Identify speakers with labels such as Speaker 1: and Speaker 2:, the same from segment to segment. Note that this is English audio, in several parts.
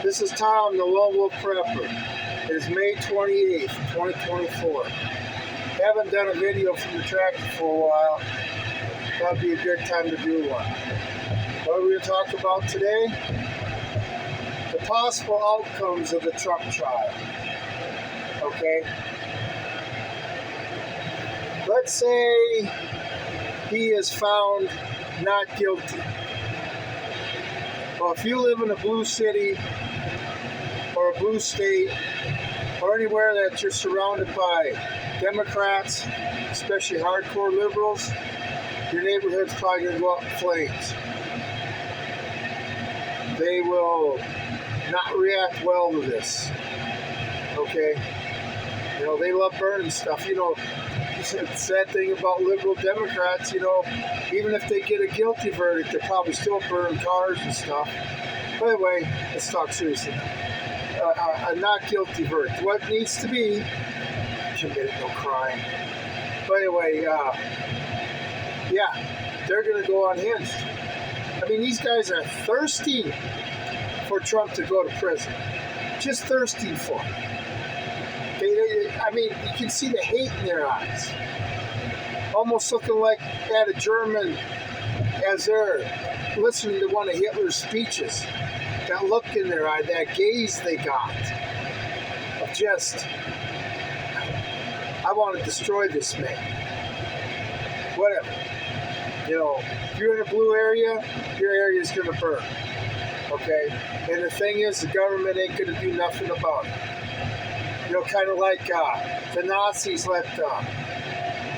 Speaker 1: This is Tom, the Lone Wolf Prepper. It is May 28th, 2024. Haven't done a video from the tractor for a while. Thought it'd be a good time to do one. What are we going to talk about today? The possible outcomes of the Trump trial. Okay? Let's say he is found not guilty. Well, if you live in a blue city or a blue state or anywhere that you're surrounded by Democrats, especially hardcore liberals, your neighborhood's probably going to go up in flames. They will not react well to this. Okay? You know, they love burning stuff. You know, the sad thing about liberal Democrats, you know, even if they get a guilty verdict, they probably still burn cars and stuff. But anyway, let's talk seriously. A not guilty verdict. What needs to be committed no crime. But anyway, yeah, they're going to go unhinged. I mean, these guys are thirsty for Trump to go to prison. Just thirsty for it. I mean, you can see the hate in their eyes. Almost looking like at a German as they're listening to one of Hitler's speeches. That look in their eye, that gaze they got of just, I want to destroy this man. Whatever. You know, if you're in a blue area, your area is going to burn. Okay? And the thing is, the government ain't going to do nothing about it. You know, kind of like the Nazis let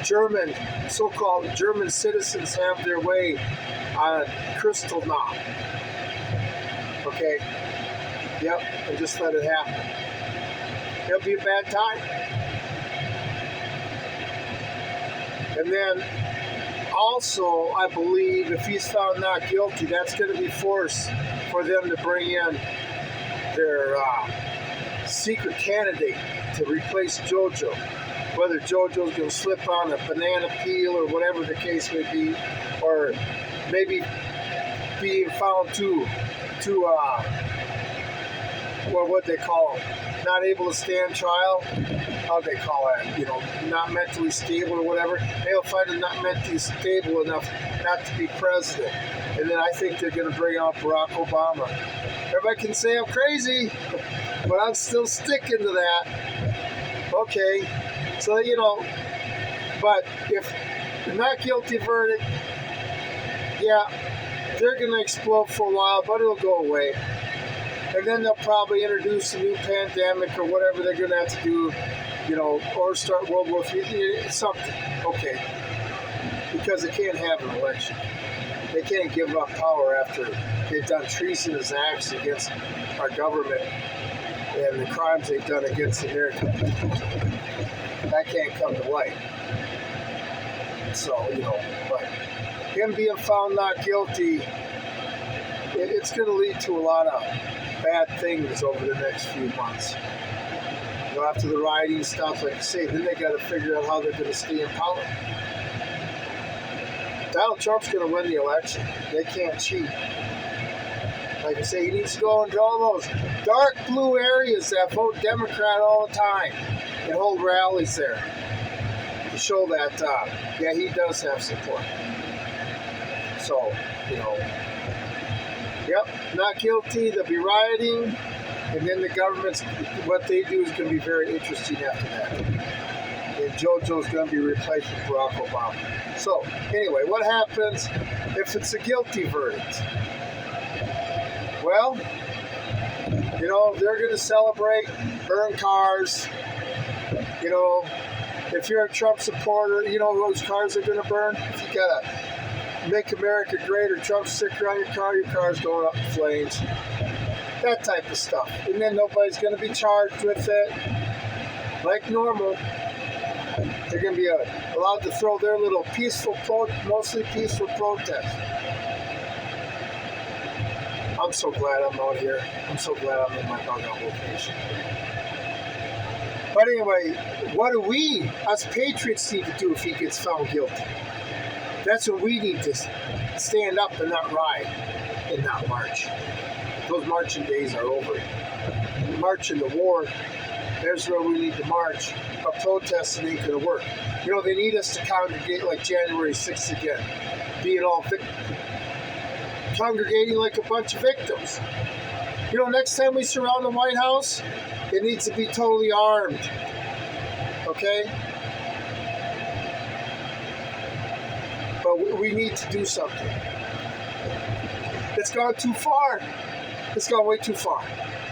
Speaker 1: German, so-called German citizens have their way on Kristallnacht. Okay? Yep, and just let it happen. It'll be a bad time. And then, also, I believe if he's found not guilty, that's going to be force for them to bring in their secret candidate to replace JoJo. Whether JoJo's going to slip on a banana peel or whatever the case may be, or maybe being found to what they call them, not able to stand trial. How they call that? You know, not mentally stable or whatever. They'll find him not mentally stable enough not to be president. And then I think they're going to bring out Barack Obama. Everybody can say I'm crazy, but I'm still sticking to that. Okay, so you know, but if the not guilty verdict, yeah, they're going to explode for a while, but it'll go away. And then they'll probably introduce a new pandemic or whatever they're going to have to do, you know, or start World War III, something. Okay. Because they can't have an election. They can't give up power after they've done treasonous acts against our government and the crimes they've done against the American people. That can't come to light. So, you know, but him being found not guilty, it's going to lead to a lot of bad things over the next few months. You know, after the rioting stops, like I say, then they got to figure out how they're going to stay in power. Donald Trump's going to win the election. They can't cheat. Like I say, he needs to go into all those dark blue areas that vote Democrat all the time and hold rallies there to show that, yeah, he does have support. So, you know, yep, not guilty. They'll be rioting, and then the government's, what they do is going to be very interesting after that. And JoJo's going to be replaced with Barack Obama. So, anyway, what happens if it's a guilty verdict? Well, you know, they're going to celebrate, burn cars. You know, if you're a Trump supporter, you know those cars are going to burn? If you got a Make America Great or Trump sticker on your car's going up in flames. That type of stuff. And then nobody's going to be charged with it. Like normal. They're going to be allowed to throw their little mostly peaceful protest. I'm so glad I'm out here. I'm so glad I'm in my dugout location. But anyway, what do we, us patriots, need to do if he gets found guilty? That's what we need to stand up and not riot. and not march. Those marching days are over. March in the war, there's where we need to march. But protesting ain't going to work. You know, they need us to congregate like January 6th again, being all congregating like a bunch of victims. You know, next time we surround the White House, it needs to be totally armed. Okay? But we need to do something. It's gone too far. It's gone way too far.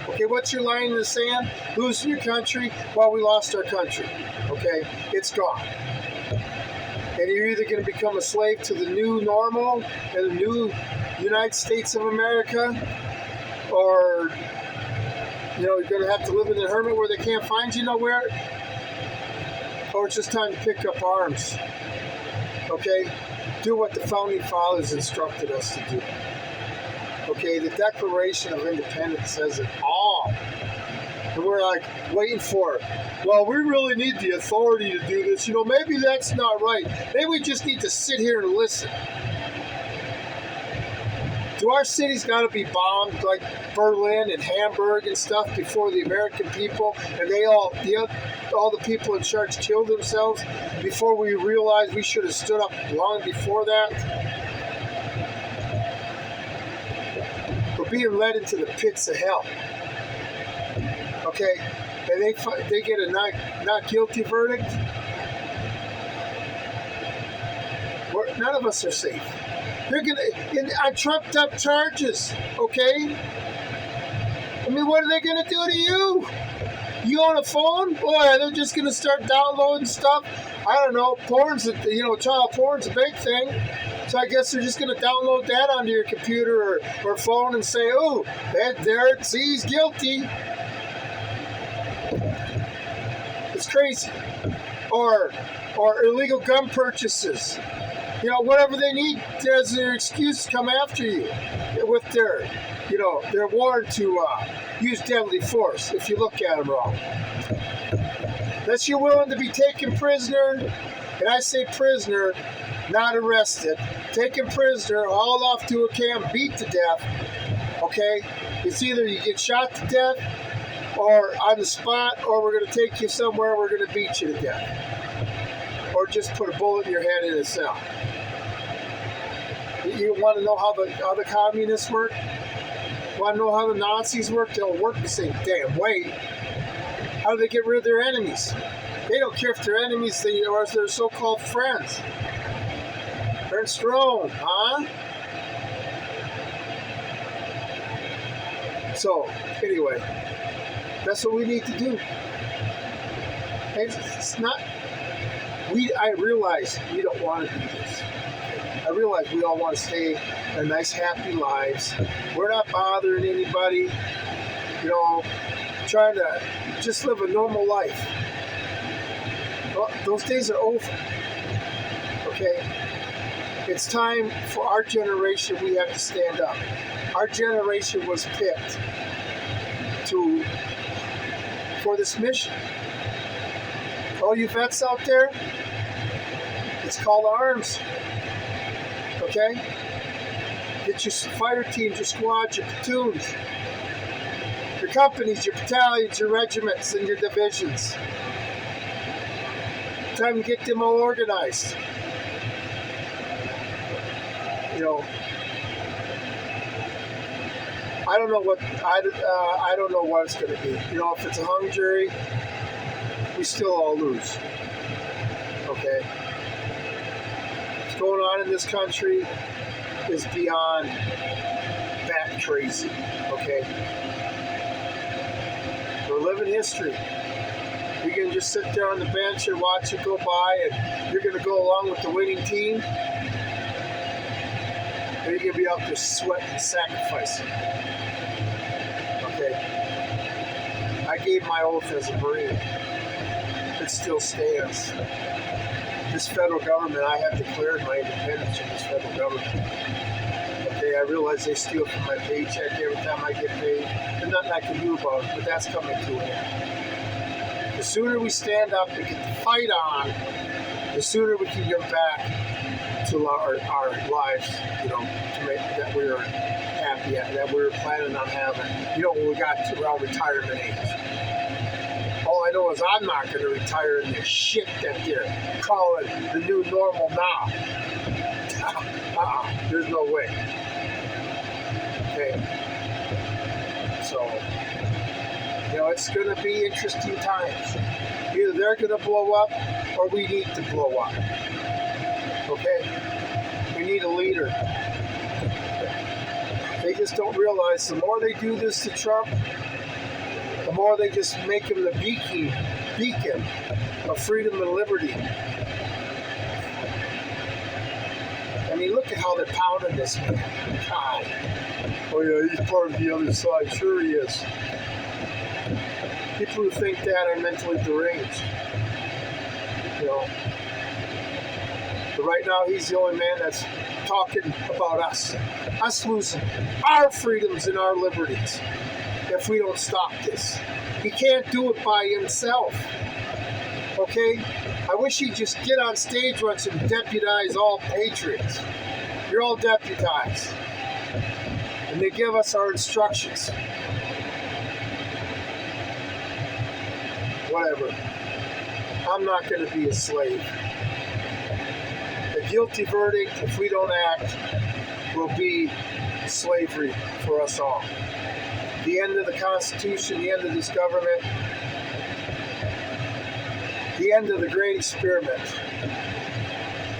Speaker 1: Okay, what's your line in the sand? Losing your country? Well, we lost our country. Okay? It's gone. And you're either going to become a slave to the new normal and the new United States of America, or, you know, you're going to have to live in the hermit where they can't find you nowhere, or it's just time to pick up arms. Okay? Do what the Founding Fathers instructed us to do. Okay? The Declaration of Independence says it all. And we're like waiting for it. Well, we really need the authority to do this. You know, maybe that's not right. Maybe we just need to sit here and listen. Do our cities got to be bombed like Berlin and Hamburg and stuff before the American people and all the people in charge killed themselves before we realized we should have stood up long before that? We're being led into the pits of hell. Okay, and they get a not guilty verdict. None of us are safe. They're on trumped up charges. Okay, I mean, what are they gonna do to you? You on a phone? Boy, they're just gonna start downloading stuff. I don't know. Child porn's a big thing. So I guess they're just gonna download that onto your computer or phone and say, "Oh, he's guilty." It's crazy. Or illegal gun purchases. You know, whatever they need as their excuse to come after you with their warrant to use deadly force if you look at them wrong. Unless you're willing to be taken prisoner, and I say prisoner, not arrested, taken prisoner, hauled off to a camp, beat to death, okay? It's either you get shot to death or on the spot, or we're going to take you somewhere, we're going to beat you to death. Or just put a bullet in your head in a cell. You want to know how the communists work? Want to know how the Nazis work? They don't work the same damn way. How do they get rid of their enemies? They don't care if they're enemies or if they're so-called friends. Ernst Röhm, huh? So, anyway, that's what we need to do. It's not... I realize we don't want to do this. I realize we all want to stay in nice, happy lives. We're not bothering anybody, trying to just live a normal life. Well, those days are over. Okay? It's time for our generation, we have to stand up. Our generation was picked for this mission. All you vets out there, it's called arms. Okay? Get your fire teams, your squads, your platoons, your companies, your battalions, your regiments, and your divisions. Time to get them all organized. I don't know what it's going to be. If it's a hung jury, we still all lose. Okay? What's going on in this country is beyond bat crazy. Okay? We're living history. We can just sit there on the bench and watch it go by, and you're going to go along with the winning team. Or you're going to be out there sweating and sacrificing. Okay? I gave my oath as a Marine. It still stands. This federal government, I have declared my independence from this federal government. Okay, I realize they steal from my paycheck every time I get paid. There's nothing I can do about it, but that's coming to an end. The sooner we stand up and get the fight on, the sooner we can get back to our lives, to make that we are happy. Yeah, that we were planning on having. When we got to around retirement age. All I know is I'm not going to retire in this shit that they're calling the new normal now. There's no way. Okay. So, it's going to be interesting times. Either they're going to blow up or we need to blow up. Okay? We need a leader. They just don't realize the more they do this to Trump, the more they just make him the beacon of freedom and liberty. I mean, look at how they're pounding this man. God. Oh yeah, he's part of the other side. Sure he is. People who think that are mentally deranged. But right now, he's the only man that's talking about us. Us losing our freedoms and our liberties if we don't stop this. He can't do it by himself. Okay? I wish he'd just get on stage once and deputize all patriots. You're all deputized. And they give us our instructions. Whatever. I'm not going to be a slave. The guilty verdict, if we don't act, will be slavery for us all. The end of the Constitution, the end of this government, the end of the great experiment.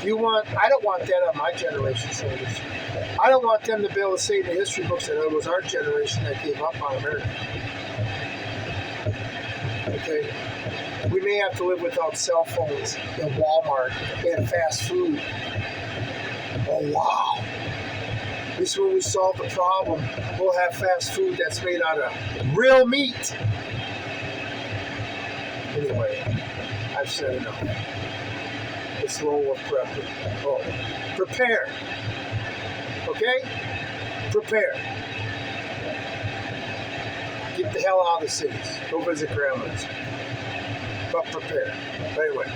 Speaker 1: I don't want that on my generation's shoulders. I don't want them to be able to say in the history books that it was our generation that gave up on America. Okay? We may have to live without cell phones and Walmart and fast food. Oh, wow. At least when we solve the problem, we'll have fast food that's made out of real meat. Anyway, I've said enough. It's Lone Wolf Prepper. Oh, prepare. Okay? Prepare. Get the hell out of the cities. Go visit grandmas. But prepare. Anyway,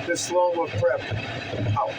Speaker 1: this Lone Wolf Prepper. Out.